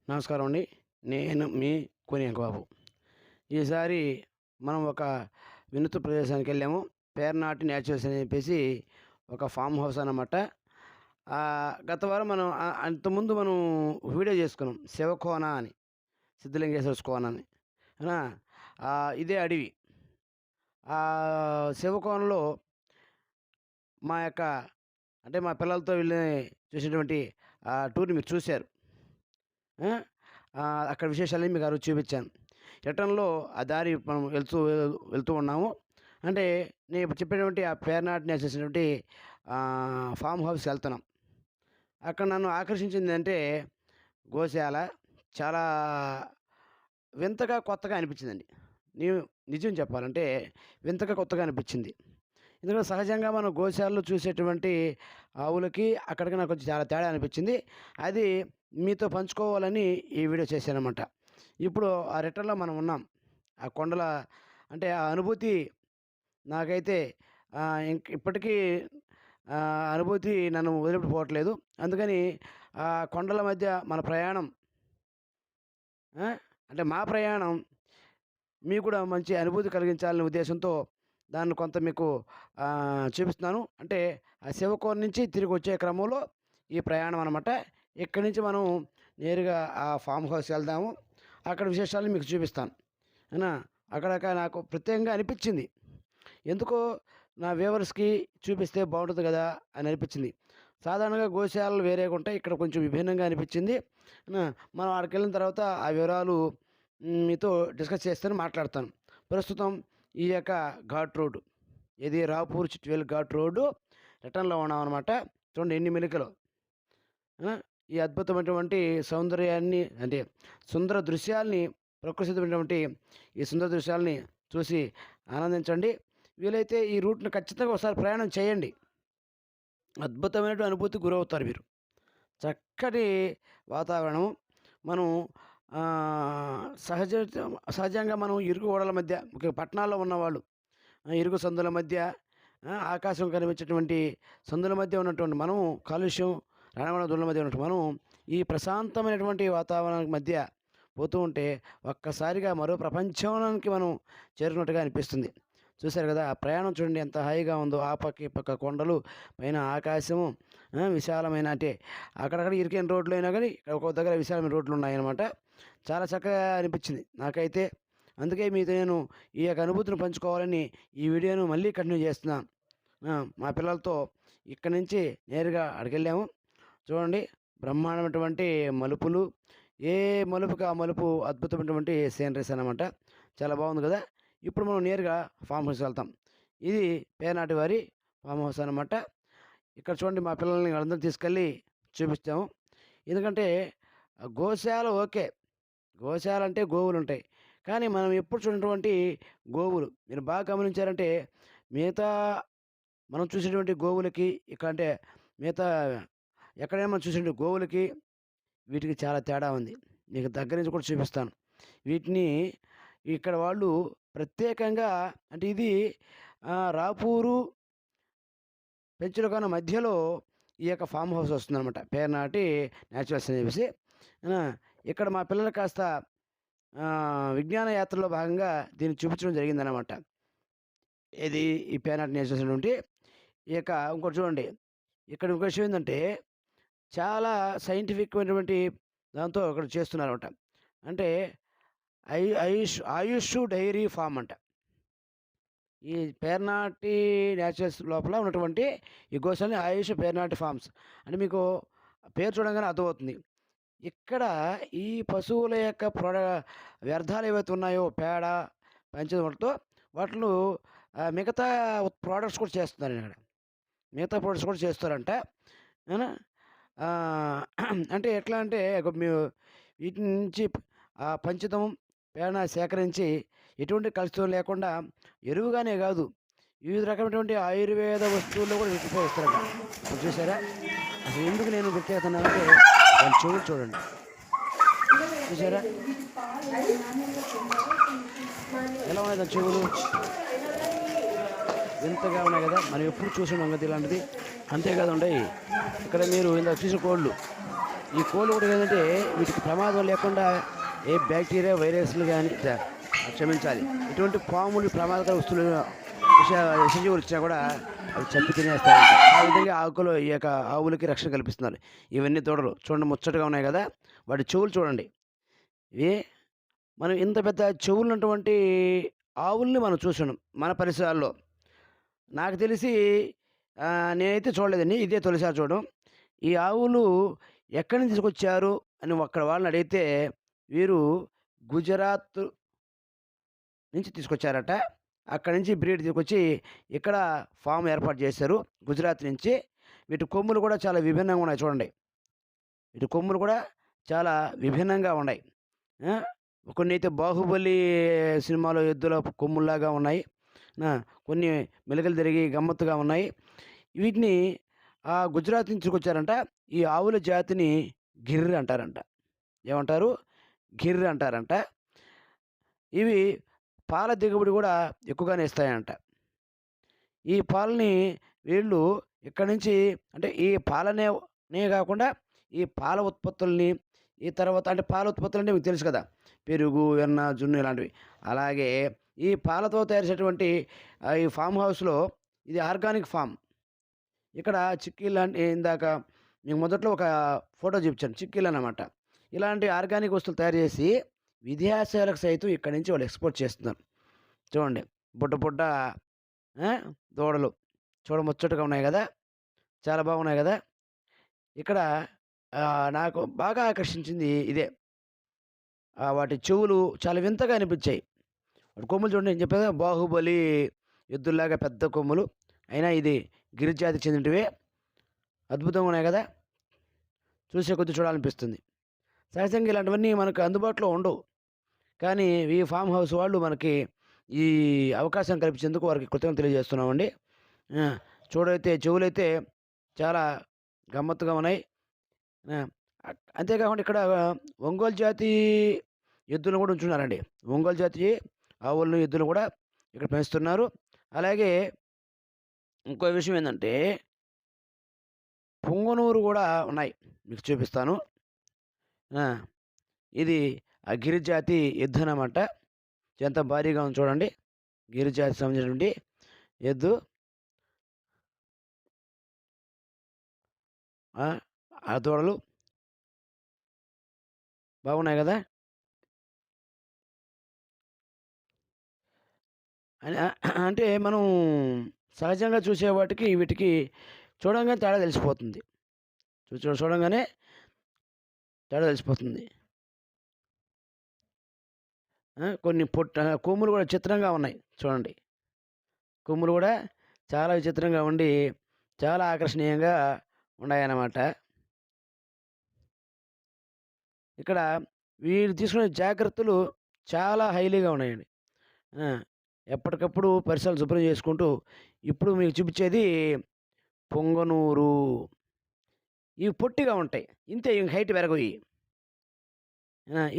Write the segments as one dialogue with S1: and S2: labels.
S1: నమస్కారం అండి. నేను మీ కొనియంక బాబు. ఈసారి మనం ఒక వినూత్న ప్రదేశానికెళ్ళాము. పేర్నాటి నేచురల్స్ అని చెప్పేసి ఒక ఫామ్ హౌస్ అన్నమాట. గత వారం మనం అంతకుముందు మనం వీడియో చేసుకున్నాం. శివకోన అని. సిద్ధలింగేశ్వర కోన అని. ఆ! ఇదే అడవి. శివకోనలో మా యొక్క అంటే మా పిల్లలతో వెళ్ళి చూసినటువంటి టూర్‌ని మీరు చూసారు. ఆ! అక్కడ విశేషాలన్నీ మీకు ఆ రోజు చూపించాను. రిటర్న్‌లో ఆ దారి మనం వెళ్తూ ఉన్నాము. అంటే నేను ఇప్పుడు చెప్పినటువంటి ఆ పేర్నాటిని చేసినటువంటి ఫార్మ్ హౌస్‌కి వెళ్తున్నాం. అక్కడ నన్ను ఆకర్షించిందంటే గోశాల చాలా వింతగా, కొత్తగా అనిపించిందండి. నేను నిజం చెప్పాలంటే వింతగా, కొత్తగా అనిపించింది. ఎందుకంటే సహజంగా మనం గోశాలలో చూసేటువంటి ఆవులకి, అక్కడికి నాకు కొంచెం చాలా తేడా అనిపించింది. అది మీతో పంచుకోవాలని ఈ వీడియో చేశాననమాట. ఇప్పుడు ఆ రిటర్న్‌లో మనం ఉన్నాం. ఆ కొండల అంటే ఆ అనుభూతి నాకైతే ఇప్పటికీ అనుభూతి నన్ను వదిలిపెట్టుకోవట్లేదు. అందుకని కొండల మధ్య మన ప్రయాణం ఆ! అంటే మా ప్రయాణం మీకు కూడా మంచి అనుభూతి కలిగించాలనే ఉద్దేశంతో దాన్ని కొంత మీకు చూపిస్తున్నాను. అంటే ఆ శివకోన నుంచి తిరిగి వచ్చే క్రమంలో ఈ ప్రయాణం అనమాట. ఇక్కడి నుంచి మనం నేరుగా ఆ ఫామ్ హౌస్‌కి వెళ్దాము. అక్కడ విశేషాలు మీకు చూపిస్తాను. అవునా? అక్కడ నాకు ప్రత్యేకంగా అనిపించింది. ఎందుకో నా వ్యూవర్స్‌కి చూపిస్తే బావుంటుంది గదా! అని అనిపించింది. సాధారణంగా గోశాలలు వేరేగా ఉంటాయి. ఇక్కడ కొంచెం విభిన్నంగా అనిపించింది. ఆ! మనం ఆడికెళ్ళిన తర్వాత ఆ వివరాలు మీతో డిస్కస్ చేస్తాను, మాట్లాడతాను. ప్రస్తుతం ఈ యొక్క ఘాట్ రోడ్ ఇది రాపూర్ చిట్వేల్ ఘాట్ రోడ్డు రిటర్న్‌లో ఉన్నామనమాట. చూడండి ఎన్ని మెలికలో. ఆ! ఈ అద్భుతమైనటువంటి సౌందర్యాన్ని అంటే సుందర దృశ్యాల్ని ప్రకృతిమైనటువంటి ఈ సుందర దృశ్యాల్ని చూసి ఆనందించండి. వీలైతే ఈ రూట్‌ని ఖచ్చితంగా ఒకసారి ప్రయాణం చేయండి. అద్భుతమైనటువంటి అనుభూతికి గురవుతారు మీరు. చక్కటి వాతావరణం. మనం సహజంగా మనం ఇరుకు గోడల మధ్య ముఖ్యంగా పట్టణాల్లో ఉన్నవాళ్ళు ఇరుకు సందుల మధ్య ఆకాశం కనిపించేటువంటి సందుల మధ్య ఉన్నటువంటి మనం కాలుష్యం రవాణా దుర్ల మధ్య ఉన్నటువంటి మనం ఈ ప్రశాంతమైనటువంటి వాతావరణానికి మధ్య పోతూ ఉంటే ఒక్కసారిగా మరో ప్రపంచానికి మనం చేరుకున్నట్టుగా అనిపిస్తుంది. చూశారు కదా! ఆ ప్రయాణం చూడండి ఎంత హాయిగా ఉందో. ఆ పక్క, ఈ పక్క కొండలు, పైన ఆకాశము, విశాలమైన అంటే అక్కడక్కడ ఇరుకైన రోడ్లు అయినా గానీ, ఒక్కో దగ్గర విశాలమైన రోడ్లున్నాయనమాట. చాలా చక్కగా అనిపించింది నాకైతే. అందుకే మీతో నేను ఈ యొక్క అనుభూతిని పంచుకోవాలని ఈ వీడియోను మళ్ళీ కంటిన్యూ చేస్తున్నాను. మా పిల్లలతో ఇక్కడి నుంచి నేరుగా అక్కడికెళ్ళాము. చూడండి బ్రహ్మాండమైనటువంటి మలుపులు. ఏ మలుపుకి ఆ మలుపు అద్భుతమైనటువంటి సీనరీస్ అనమాట. చాలా బాగుంది కదా! ఇప్పుడు మనం నేరుగా ఫామ్ హౌస్‌కి వెళ్తాం. ఇది పేనాటి వారి ఫామ్ హౌస్ అనమాట. ఇక్కడ చూడండి మా పిల్లల్ని అందరిని తీసుకెళ్ళి చూపిస్తాము. ఎందుకంటే గోశాల ఓకే. గోశాల అంటే గోవులుంటాయి. కానీ మనం ఎప్పుడు చూడనటువంటి గోవులు మీరు బాగా గమనించారంటే మిగతా మనం చూసేటువంటి గోవులకి ఇక అంటే మిగతా ఎక్కడైనా మనం చూసినటువంటి గోవులకి వీటికి చాలా తేడా ఉంది. మీకు దగ్గర నుంచి కూడా చూపిస్తాను. వీటిని ఇక్కడ వాళ్ళు ప్రత్యేకంగా అంటే ఇది రాపూరు, పెంచులకొన మధ్యలో ఈ యొక్క ఫామ్ హౌస్ వస్తుందనమాట. పేర్నాటి నేచురల్స్ అని చెప్పేసి. ఆ! ఇక్కడ మా పిల్లలు కాస్త విజ్ఞాన యాత్రలో భాగంగా దీన్ని చూపించడం జరిగిందనమాట. ఏది ఈ పేర్నాటి నేచురల్స్ అనేటువంటి ఇక ఇంకోటి చూడండి. ఇక్కడ ఇంకో విషయం ఏందంటే చాలా సైంటిఫిక్ అయినటువంటి దాంతో ఇక్కడ చేస్తున్నారన్నమాట. అంటే ఆయుష్ డైరీ ఫార్మ్ అంట. ఈ పేర్నాటి నేచురల్స్ లోపల ఉన్నటువంటి ఈ గోశాలని ఆయుష్ పేర్నాటి ఫార్మ్స్. అంటే మీకు పేరు చూడంగానే అర్థమవుతుంది. ఇక్కడ ఈ పశువుల యొక్క వ్యర్థాలు ఏవైతే ఉన్నాయో పేడ, పంచదారతో వాటిలో మిగతా ప్రొడక్ట్స్ కూడా చేస్తున్నారండి ఇక్కడ. మిగతా ప్రొడక్ట్స్ కూడా చేస్తారంట. అవునా? అంటే ఎట్లా అంటే వీటి నుంచి పంచతం, పేడ సేకరించి ఎటువంటి కలుషితం లేకుండా ఎరువుగానే కాదు, వివిధ రకమైనటువంటి ఆయుర్వేద వస్తువుల్లో కూడా వీటిని ఉపయోగిస్తారంట. ఇప్పుడు చూసారా? అసలు ఎందుకు నేను గుర్తు చేస్తున్నానంటే దాని చెవులు చూడండి. చూసారా? ఎలా ఉన్నాయి దాని చెవులు? వింతగా ఉన్నాయి కదా! మనం ఎప్పుడు చూసాం కదా ఇలాంటిది. అంతేకాదు ఉంటాయి ఇక్కడ మీరు ఇందాక చూసిన కోళ్ళు ఈ కోళ్ళు కూడా ఏంటంటే వీటికి ప్రమాదం లేకుండా ఏ బ్యాక్టీరియా, వైరస్‌లు గాని క్షమించాలి. ఎటువంటి పాములు, ప్రమాదకర వస్తువులు విష విషజీవులు వచ్చినా కూడా అవి చంపి తినేస్తాయంట. ఆ విధంగా ఆకులు ఈ యొక్క ఆవులకి రక్షణ కల్పిస్తున్నారు. ఇవన్నీ దూడలు చూడండి ముచ్చటగా ఉన్నాయి గదా! వాటి చెవులు చూడండి. ఇవి మనం ఇంత పెద్ద చెవులున్నటువంటి ఆవుల్ని మనం చూసుండం మన పరిసరాల్లో. నాకు తెలిసి నేనైతే చూడలేదండి. ఇదే తొలిసారి చూడడం. ఈ ఆవులు ఎక్కడి నుంచి తీసుకొచ్చారు అని అక్కడ వాళ్ళని అడిగితే, వీరు గుజరాత్ నుంచి తీసుకొచ్చారట. అక్కడి నుంచి బ్రీడ్ తీసుకొచ్చి ఇక్కడ ఫార్మ్ ఏర్పాటు చేశారు గుజరాత్ నుంచి. వీటి కొమ్ములు కూడా చాలా విభిన్నంగా ఉన్నాయి చూడండి. వీటి కొమ్ములు కూడా చాలా విభిన్నంగా ఉన్నాయి. ఆ! కొన్నైతే 'బాహుబలి' సినిమాలో ఎద్దుల కొమ్ముల్లాగా ఉన్నాయి. ఆ! కొన్ని మెలికలు తిరిగి గమ్మత్తుగా ఉన్నాయి. వీటిని గుజరాత్ నుంచి తీసుకొచ్చారంట. ఈ ఆవుల జాతిని గిర్ అంటారంట. ఏమంటారు? గిర్ అంటారంట. ఇవి పాల దిగుబడి గూడా ఎక్కువగానే ఇస్తాయంట. ఈ పాలని వీళ్ళు ఇక్కడి నుంచి అంటే ఈ పాలనే గాకుండా ఈ పాల ఉత్పత్తుల్ని, ఈ తర్వాత అంటే పాల ఉత్పత్తులంటే మీకు తెలుసు కదా! పెరుగు, వెన్న, జున్ను ఇలాంటివి. అలాగే ఈ పాలతో తయారు చేసేటువంటి ఈ ఫార్మ్ హౌస్‌లో ఇది ఆర్గానిక్ ఫార్మ్. ఇక్కడ చిక్కీలాంటి ఇందాక మీకు మొదట్లో ఒక ఫోటో చూపించాను. చిక్కీలనమాట. ఇలాంటి ఆర్గానిక్ వస్తువులు తయారు చేసి విదేశాలకు సైతం ఇక్కడి నుంచి వాళ్ళు ఎక్స్‌పోర్ట్ చేస్తున్నారు. చూడండి. బుడ్డ బుడ్డ ఆ! దూడలు. చూడముచ్చటగా ఉన్నాయి గదా! చాలా బాగున్నాయి గదా! ఇక్కడ నాకు బాగా ఆకర్షించింది ఇదే. వాటి చెవులు చాలా వింతగా అనిపించాయి. వాటి కొమ్ములు చూడండి నేను చెప్పాను కదా! బాహుబలి ఎద్దుల్లాగా పెద్ద కొమ్ములు. అయినా ఇది గిరిజాతికి చెందినటివే. అద్భుతంగా ఉన్నాయి గదా! చూసే కొద్దీ చూడాలనిపిస్తుంది. సహజంగా ఇలాంటివన్నీ మనకు అందుబాటులో ఉండవు. కానీ ఈ ఫార్మ్ హౌస్ వాళ్ళు మనకి ఈ అవకాశం కల్పించేందుకు వారికి కృతజ్ఞతలు తెలియజేస్తున్నామండి. ఆ! చెవులైతే చాలా గమ్మత్తుగా ఉన్నాయి. ఆ! అంతేకాకుండా ఇక్కడ ఒంగోలు జాతి ఎద్దులను కూడా ఉంచున్నారండి. ఒంగోలు జాతి ఆవులను, ఎద్దులను కూడా ఇక్కడ పెంచుతున్నారు. అలాగే ఇంకో విషయం ఏందంటే పుంగనూరు గూడా ఉన్నాయి. మీకు చూపిస్తాను. ఆ! ఇది గిరిజాతి ఎద్దనమాట. ఎంత భారీగా ఉంది చూడండి. గిరిజాతికి సంబంధించినటువంటి ఎద్దు. ఆ! ఆ దూడలు బాగున్నాయి గదా! అంటే మనం సహజంగా చూసే వాటికి, వీటికి చూడంగానే తేడా తెలిసిపోతుంది. చూడంగానే తేడా తెలిసిపోతుంది. కొన్ని కొమ్ములు గూడా చిత్రంగా ఉన్నాయి చూడండి. కొమ్ములు గూడా చాలా విచిత్రంగా ఉండి, చాలా ఆకర్షణీయంగా ఉన్నాయన్నమాట. ఇక్కడ వీరు తీసుకునే జాగ్రత్తలు చాలా హైలీగా ఉన్నాయండి. ఆ! ఎప్పటికప్పుడు పరిసరాలు శుభ్రం చేసుకుంటూ, ఇప్పుడు మీకు చూపించేది పొంగనూరు. ఇవి పొట్టిగా ఉంటాయి. ఇంతే ఇంక హైట్ పెరగవు ఇయి.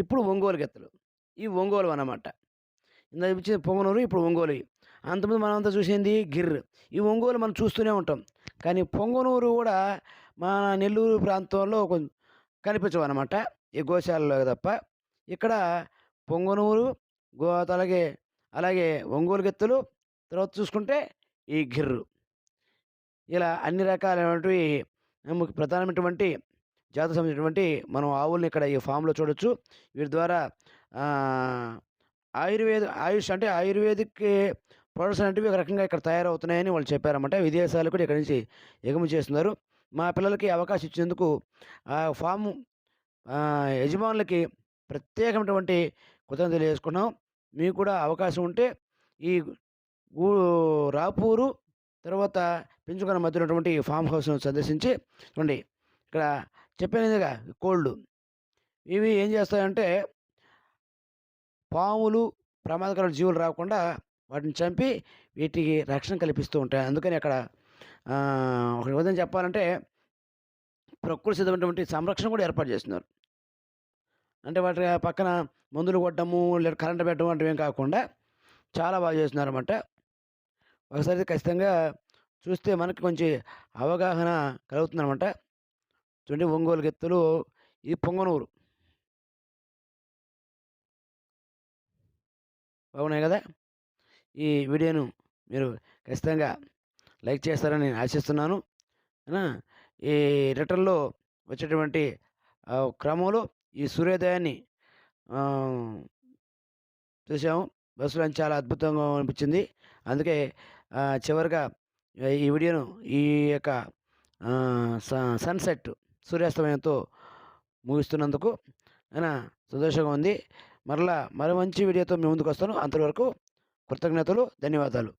S1: ఇప్పుడు ఒంగోలు గిత్తలు. ఇవి ఒంగోలు అన్నమాట. ఇందాక చూపించింది పొంగనూరు, ఇప్పుడు ఒంగోలుయి. అంతకుముందు మనమంతా చూసింది గిర్. ఈ ఒంగోలు మనం చూస్తూనే ఉంటాం. కానీ పొంగనూరు గూడా మన నెల్లూరు ప్రాంతంలో కనిపించవన్నమాట. ఈ గోశాలలో తప్ప. ఇక్కడ పొంగనూరు, గో అలాగే, అలాగే ఒంగోలు గిత్తలు, తర్వాత చూసుకుంటే ఈ గిర్రు. ఇలా అన్ని రకాలైనటువంటివి ప్రధానమైనటువంటి జాతికి సంబంధించినటువంటి మనం ఆవుల్ని ఇక్కడ ఈ ఫామ్‌లో చూడొచ్చు. వీటి ద్వారా ఆహ్, ఆయుష్ అంటే ఆయుర్వేదిక్ ప్రొడక్ట్స్ అనేటివి ఒక రకంగా ఇక్కడ తయారవుతున్నాయని వాళ్ళు చెప్పారన్నమాట. విదేశాలకు కూడా ఇక్కడి నుంచి ఎగుమతి చేస్తున్నారు. మా పిల్లలకి అవకాశం ఇచ్చినందుకు ఫాము యజమానులకి ప్రత్యేకమైనటువంటి కృతజ్ఞతలు తెలియజేసుకున్నాం. మీకు కూడా అవకాశం ఉంటే ఈ గూ రాపూరు తర్వాత పెంచుకొన మధ్యలో ఉన్నటువంటి ఫామ్ హౌస్‌ను సందర్శించి చూడండి ఇక్కడ చెప్పాను కదగా కోళ్ళు. ఇవి ఏం చేస్తాయంటే పాములు, ప్రమాదకరమైన జీవులు రాకుండా వాటిని చంపి వీటికి రక్షణ కల్పిస్తూ ఉంటాయి. అందుకని అక్కడ ఒక విధంగా చెప్పాలంటే ప్రకృతి సిద్ధమైనటువంటి సంరక్షణ కూడా ఏర్పాటు చేస్తున్నారు. అంటే వాటి పక్కన మందులు కొట్టడము, లేదా కరెంట్ పెట్టడం వంటివేం కాకుండా చాలా బాగా చేస్తున్నారన్నమాట. ఒకసారి ఖచ్చితంగా చూస్తే మనకి కొంచెం అవగాహన కలుగుతుందనమాట. చూడండి ఒంగోలు గిత్తలు ఇది పొంగనూరు. బాగున్నాయి గదా! ఈ వీడియోను మీరు ఖచ్చితంగా లైక్ చేస్తారని నేను ఆశిస్తున్నాను. ఆ! ఈ రిటర్న్‌లో వచ్చేటువంటి క్రమంలో ఈ సూర్యోదయాన్ని ఆహ్, చూసాము. బస్సులోంచి చాలా అద్భుతంగా అనిపించింది. అందుకే చివరగా ఈ వీడియోను ఈ యొక్క ఆహ్, స సన్‌సెట్ సూర్యాస్తమయంతో ముగిస్తున్నందుకు సంతోషంగా ఉంది. మరలా మరో మంచి వీడియోతో మీ ముందుకొస్తాను. అంతవరకు కృతజ్ఞతలు. ధన్యవాదాలు.